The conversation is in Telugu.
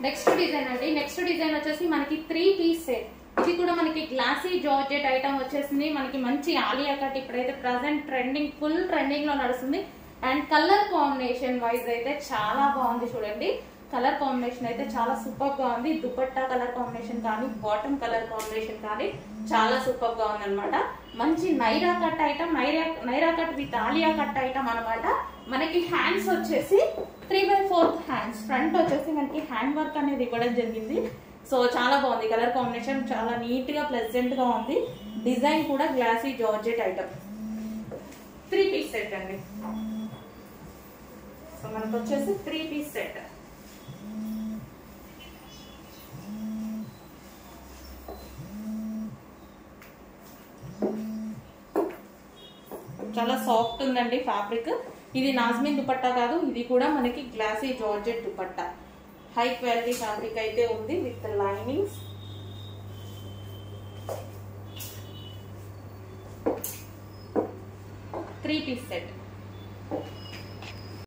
నెక్స్ట్ డిజైన్ అండి. నెక్స్ట్ డిజైన్ వచ్చేసి మనకి 3 పీస్ సెట్. ఇది కూడా మనకి గ్లాసీ జార్జెట్ ఐటమ్ వచ్చేసింది. మనకి మంచి ఆలియా కట్ ఇప్పుడైతే ప్రజెంట్ ట్రెండింగ్, ఫుల్ ట్రెండింగ్ లో నడుస్తుంది. అండ్ కలర్ కాంబినేషన్ వైజ్ అయితే చాలా బాగుంది చూడండి. కలర్ కాంబినేషన్ అయితే చాలా సూపర్ గా ఉంది. దుపట్టా కలర్ కాంబినేషన్ కానీ, బాటమ్ కలర్ కాంబినేషన్ కానీ చాలా సూపర్ గా ఉంది అనమాట. మంచి Naira cut item, Naira cut with Alia cut item అనమాట. మనకి హ్యాండ్స్ వచ్చేసి 3/4 హ్యాండ్స్. ఫ్రంట్ వచ్చేసి మనకి హ్యాండ్ వర్క్ అనేది ఇవ్వడం జరిగింది. సో చాలా బాగుంది. కలర్ కాంబినేషన్ చాలా నీట్ గా ప్లెజెంట్ గా ఉంది. డిజైన్ కూడా glossy georgette item. 3 piece set అండి. సో మనకు వచ్చేసి 3 పీస్ సెట్. చాలా సాఫ్ట్ ఉందండి ఫ్యాబ్రిక్. ఇది నాజ్మిన్ దుపట్టా కాదు, ఇది కూడా మనకి glossy georgette dupatta. High quality fabric అయితే ఉంది with linings. Three piece set.